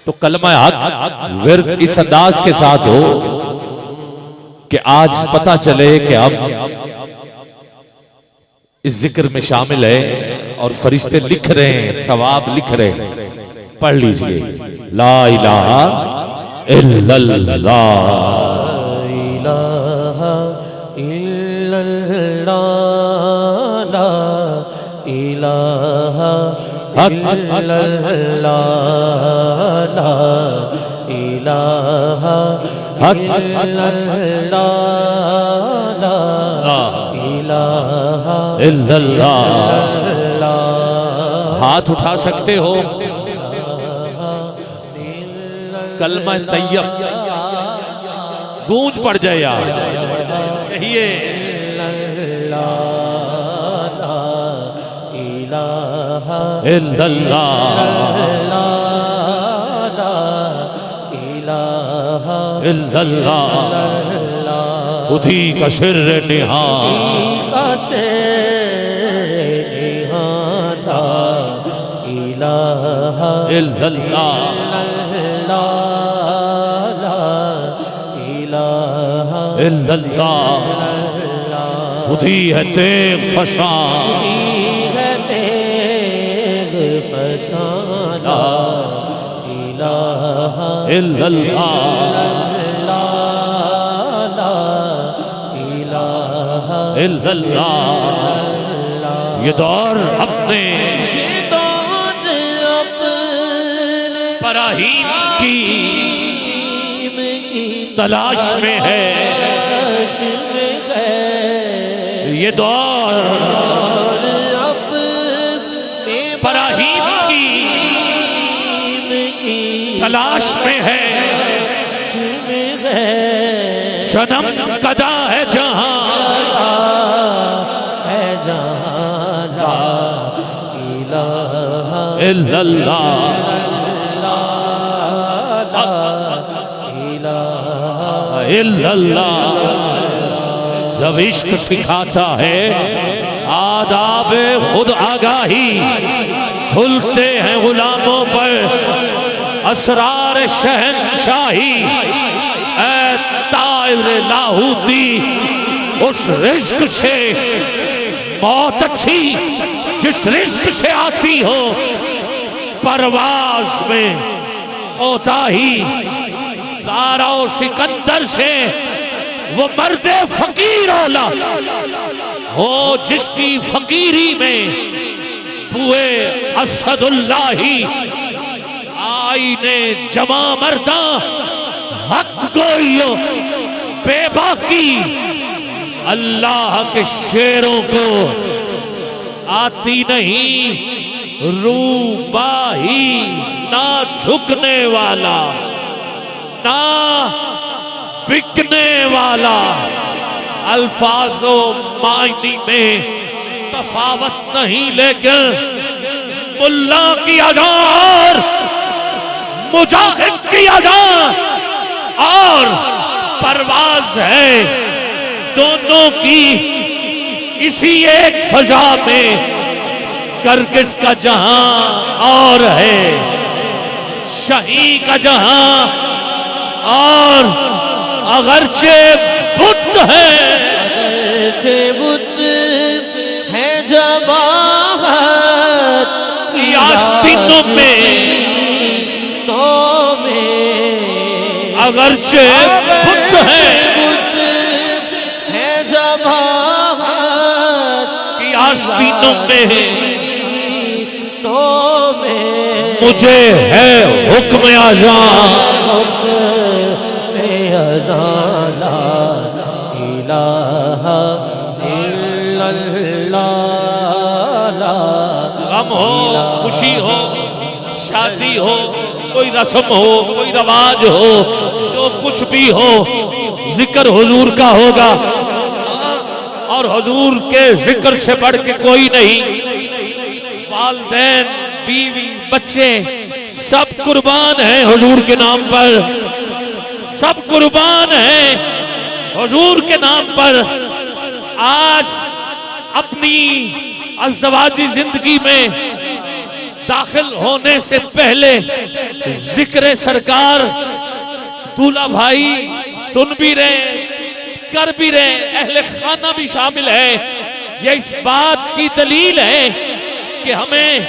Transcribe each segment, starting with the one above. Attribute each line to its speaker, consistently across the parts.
Speaker 1: तो कलमा हक विर्द इस अंदाज के साथ हो कि आज पता चले कि हम इस जिक्र में शामिल है और फरिश्ते लिख रहे हैं, सवाब लिख रहे हैं। पढ़ लीजिए, ला इलाहा इल्लल्लाह,
Speaker 2: ला इलाहा इल्लल्लाह, ला इलाहा इल्लल्लाह, ला इलाहा इल्लल्लाह, ला इलाहा
Speaker 1: इल्लल्लाह। हाथ उठा सकते हो, कलमा तैयब गूंज पड़ जाए यार, कहिए इल्लल्लाह इल्लल्लाह। खुदी का सिर निहा इल्लल्लाह इल्लल्लाह। खुदी है तेग फशान इल्लल्लाह इल्लल्लाह। ये दौर अपने पराहीन की तलाश में है, ये दौर पराहीन की तलाश में है। सनम कदा है जहां इल्लल्लाह इल्लल्लाह। जब इश्क सिखाता है आदाब खुद आगाही, खुलते हैं गुलामों पर असरार शहनशाही। ऐ ताइर लाहूती उस रिज्क से मौत अच्छी जिस रिज्क से आती हो, परवाज में कोताही। दारा सिकंदर से वो मर्दे फकीर औला हो जिसकी फकीरी में बुए असदुल्लाही। आईने जमा मर्दा हक गोइयो बेबाकी, अल्लाह के शेरों को आती नहीं रूबाही। ना झुकने वाला ना बिकने वाला, अल्फाजों मायनी में तफावत नहीं, लेकिन मुल्ला की अज़ान मुजाहिद की अज़ान और परवाज है दोनों की इसी एक फजा में। करगिस का जहां और है शाही का जहां, और अगरचे बुत है, अगरचे बुत है जमाहत की आस्तीनों में, अगरचे बुत है जमाहत की आस्तीनों में, मुझे है हुक्म आज़ान गम हो खुशी हो शादी हो कोई रस्म हो कोई रवाज हो जो कुछ भी हो, जिक्र हुजूर का होगा। और हुजूर के जिक्र से बढ़ के कोई नहीं। वालिदैन बीवी बच्चे सब कुर्बान हैं हुजूर के नाम पर, सब कुर्बान हैं हुजूर के नाम पर। आज अपनी अज़दवाजी जिंदगी में दाखिल होने से पहले जिक्र सरकार दूल्हा भाई सुन भी रहे, कर भी रहे, अहले खाना भी शामिल है। यह इस बात की दलील है कि हमें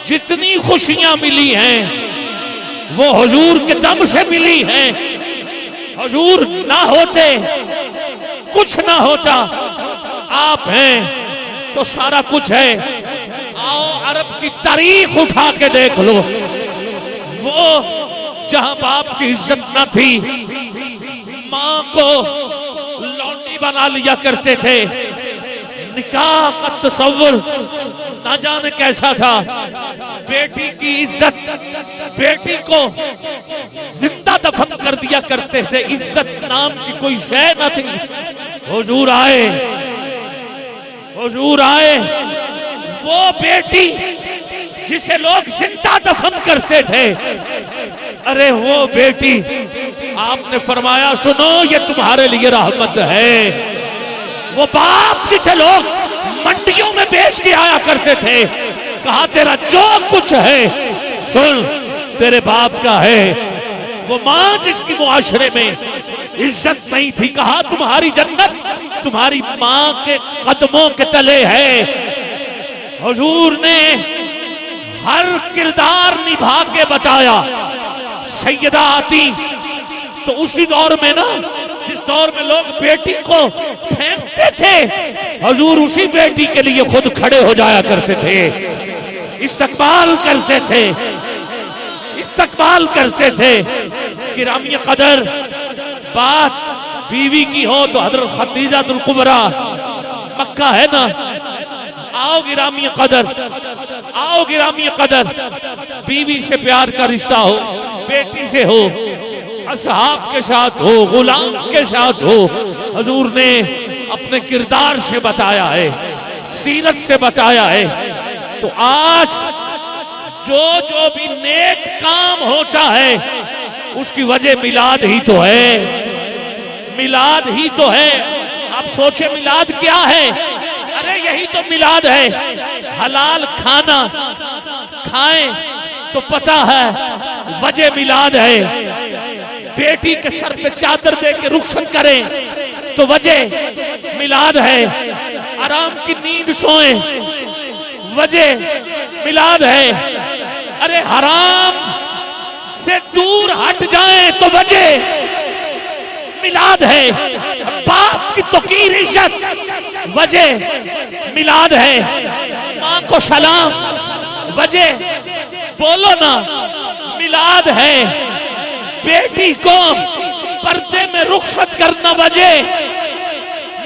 Speaker 1: जितनी खुशियां मिली हैं वो हुजूर के दम से मिली हैं। हुजूर ना होते कुछ ना होता, आप हैं तो सारा कुछ है। आओ अरब की तारीख उठा के देख लो, वो जहां बाप की इज्जत न थी, मां को लौंडी बना लिया करते थे, निकाह का तसव्वुर ना जाने कैसा था, बेटी की इज्जत, बेटी को जिंदा दफन कर दिया करते थे, इज्जत नाम की कोई शय न थी। हुजूर आए, हुजूर आए, वो बेटी जिसे लोग जिंदा दफन करते थे, अरे वो बेटी आपने फरमाया सुनो ये तुम्हारे लिए रहमत है। वो बाप जिसे लोग मंडियों में बेच के आया करते थे, कहा तेरा जो कुछ है सुन तेरे बाप का है। वो मां जिसकी मुआशरे में इज्जत नहीं थी, कहा तुम्हारी जन्नत तुम्हारी मां के कदमों के तले है। हुजूर ने हर किरदार निभा के बताया। सैयदा आती तो उसी दौर में ना, जिस दौर में लोग बेटी को फेंकते थे, हुजूर उसी बेटी के लिए खुद खड़े हो जाया करते थे, इस्तकबाल करते थे, इस्तकबाल करते थे। गिरामी कदर बात बीवी की हो तो हजरत खदीजा तुल कुबरा, मक्का है ना, आओ गिरामी कदर, आओ गिरामी कदर, बीवी से प्यार का रिश्ता हो, बेटी से हो, असहाब के साथ हो, गुलाम के साथ हो। हुजूर ने अपने किरदार से बताया है, सीरत से बताया है। तो आज जो जो भी नेक काम होता है उसकी वजह मिलाद ही तो है, मिलाद ही तो है। आप सोचे मिलाद क्या है? अरे यही तो मिलाद है। हलाल खाना खाएं तो पता है वजह मिलाद है। बेटी के सर पे चादर दे के रुखसत करें तो वजह मिलाद है। आराम की नींद सोएं वजह मिलाद है। अरे हराम से दूर हट जाएं तो वजह मिलाद है। बाप की तौकीर इज्जत वजह मिलाद है। मां को सलाम वजह बोलो ना मिलाद है। बेटी को पर्दे में रुखसत करना वजह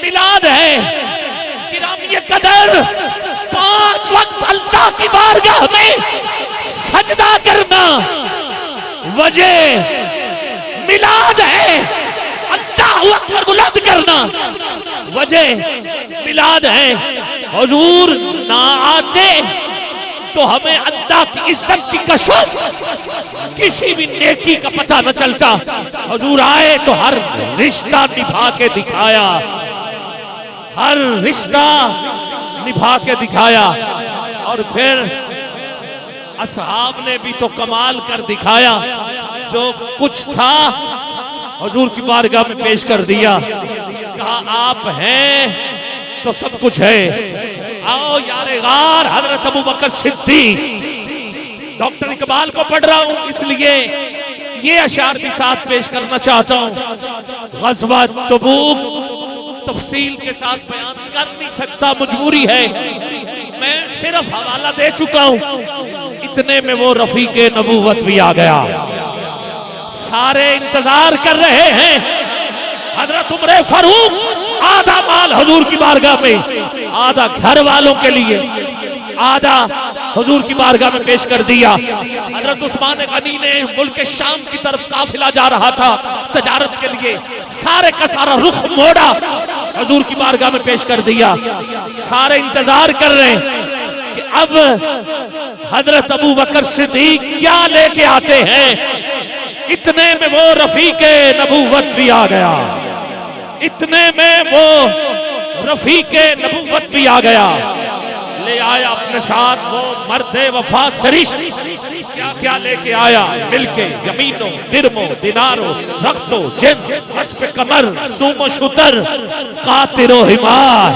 Speaker 1: मिलाद है। गिरामी कदर 5 वक्त अल्लाह की बारगाह में सजदा करना वजह मिलाद है। अल्लाहु अकबर बुलंद करना वजह मिलाद है। हुजूर ना आते तो हमें अल्लाह की इज्जत की कसम किसी भी नेकी का पता न चलता। हुजूर आए तो हर रिश्ता निभा के दिखाया, हर रिश्ता निभा के दिखाया। और फिर असहाब ने भी तो कमाल कर दिखाया। जो कुछ था हुजूर की बारगाह में पेश कर दिया। कहा आप हैं तो सब कुछ है। आओ यारे गार हजरत अबू बकर सिद्दीक। डॉक्टर इकबाल को पढ़ रहा हूं इसलिए ये अशार भी साथ पेश करना चाहता हूं। ग़ज़वा तबूक तफसील के साथ बयान कर नहीं सकता, मजबूरी है। मैं सिर्फ हवाला दे चुका हूं। इतने में वो रफीके नबूवत भी आ गया। सारे इंतजार कर रहे हैं। हजरत उमर फारूक आधा माल हुजूर की बारगाह में, आधा घर वालों के लिए, आधा हुजूर की बारगाह में पेश कर दिया। हजरत उस्मान गनी ने मुल्क शाम की तरफ काफिला जा रहा था तजारत के लिए, सारे का सारा रुख मोड़ा, हुजूर की बारगाह में पेश कर दिया। सारे इंतजार कर रहे हैं कि अब हजरत अबू बकर सिद्दीक क्या लेके आते हैं। इतने में वो रफीके नबूवत भी आ गया। इतने में वो रफीके नबूवत भी आ गया। ले आया अपने साथ वो मर्दे वफा सरिश, क्या क्या लेके आया मिलके, यमीनों दिरमो दिनारो रख्तो जिन हस्ब कमर सूमो शुतर कातिरो हिमार।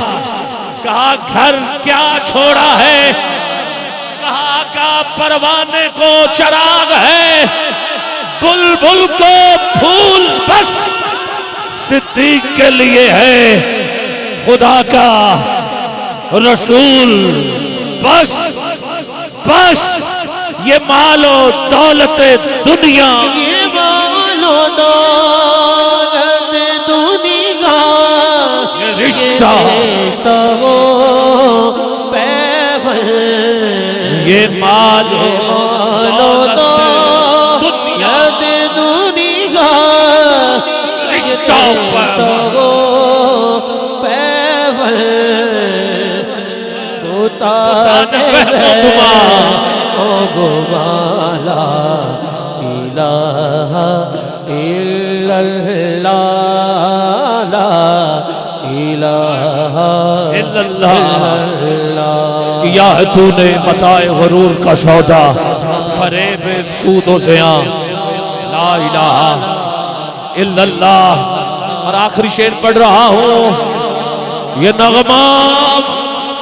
Speaker 1: कहा घर क्या छोड़ा है, कहा का परवाने को चराग है, बुलबुल को फूल बस सिद्दीक के लिए है, खुदा का रसूल बस बस। ये मालो दौलत दुनिया,
Speaker 2: ये मालो दौलत दुनिया,
Speaker 1: ये रिश्ता
Speaker 2: वो पैवन,
Speaker 1: ये मालो
Speaker 2: दौलत
Speaker 1: दुनिया,
Speaker 2: दुनिया,
Speaker 1: रिश्ता
Speaker 2: वो पैवन ओ गुमाला इलाहा इल्लल्लाह ला इलाहा इल्लल्लाह।
Speaker 1: किया है तूने मताए गरूर का सौदा, फरेब सूदो ज़िया, ला इलाहा इल्लल्लाह। और आखिरी शेर पढ़ रहा हूँ, ये नगमा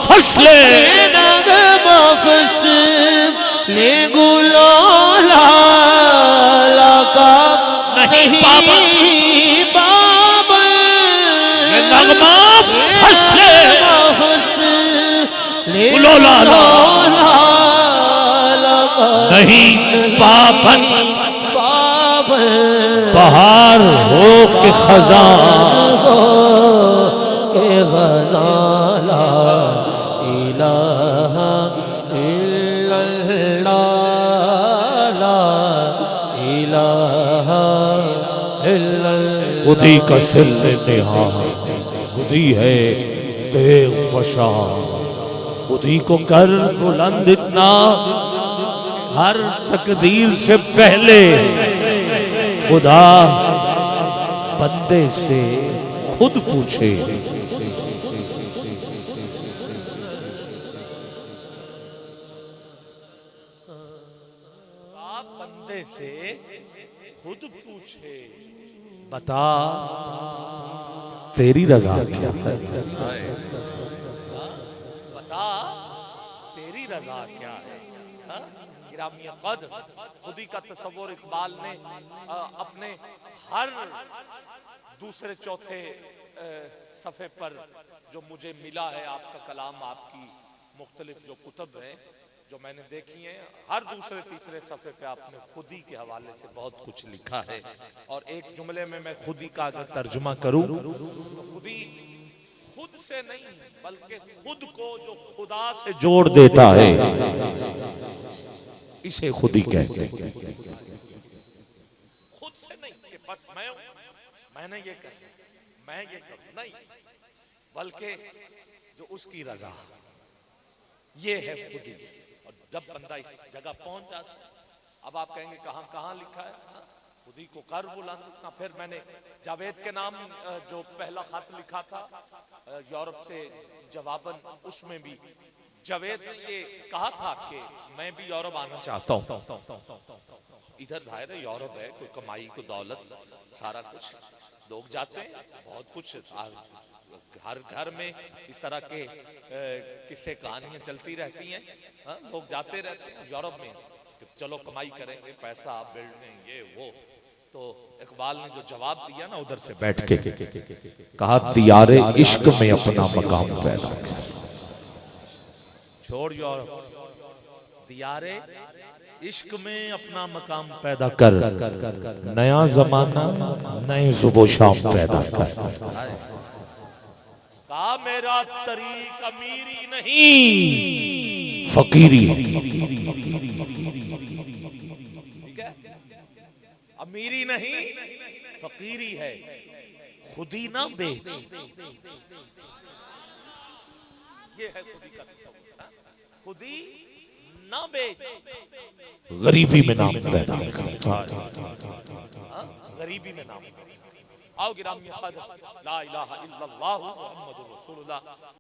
Speaker 1: फसले,
Speaker 2: नगमा फसले गुलाला का
Speaker 1: नहीं बाबा,
Speaker 2: बाबा,
Speaker 1: ये नगमा फसले गुलाला नहीं पापन, बहार हो के खजान
Speaker 2: हो के खजाना इलाहा इल्लल्लाह ला इलाहा इल्लल्लाह।
Speaker 1: खुदी का सिले नेहा, खुदी है तेग फशा, खुदी को कर बुलंद इतना, हर तकदीर से पहले खुदा बंदे से खुद पूछे। आप बंदे से खुद पूछे, बता तेरी रजा क्या है, बता तेरी रजा क्या है। गिरामी कद्र खुदी का तस्वुर इकबाल ने अपने हर दूसरे चौथे सफ़े पर जो मुझे मिला है आपका कलाम, आपकी मुख्तलिफ जो कुतब हैं जो मैंने देखी हैं, हर दूसरे तीसरे सफ़े पे आपने खुदी के हवाले से बहुत कुछ लिखा है। और एक जुमले में मैं खुदी का अगर तर्जुमा करूं तो खुदी खुद से नहीं बल्कि खुद को जो खुदा से जोड़ देता है, इसे खुदी कहते हैं। खुद से नहीं कि बस मैंने ये कर, मैं ये करूं, नहीं, बल्कि जो उसकी रजा, ये है खुदी। और जब बंदा इस जगह पहुंच जाता है, अब आप कहेंगे कहां कहां लिखा है, खुदी को कर बुलंद। फिर मैंने जावेद के नाम जो पहला खत लिखा था यूरोप से जवाबन, उसमें भी जावेद ने ये कहा था कि मैं भी यूरोप आना चाहता हूँ। इधर जाहिर है यूरोप है, कोई कमाई को दौलत सारा कुछ, लोग जाते हैं, बहुत कुछ, हर घर में इस तरह के किस्से कहानियां चलती रहती हैं। लोग जाते रहते हैं यूरोप में, चलो कमाई करेंगे, पैसा बिल्डिंग ये वो। तो इकबाल ने जो जवाब दिया ना उधर से बैठ के कहा, दियारे इश्क में अपना मकाम पैदा कर, छोड़ यूरोप, दियारे इश्क में अपना मकाम पैदा कर, नया जमाना नए जुबो शाम पैदा कर। कहा मेरा तरीक अमीरी नहीं फकीरी, ठीक है, अमीरी नहीं फकीरी है, खुदी ना बेच, ये है खुदी का तस्वीर। खुदी ना बेच, गरीबी में नाम पैदा कर, गरीबी में नाम। आओ गिरामी क़द्र, ला इलाहा इल्लल्लाहु मुहम्मदुर रसूलुल्लाह।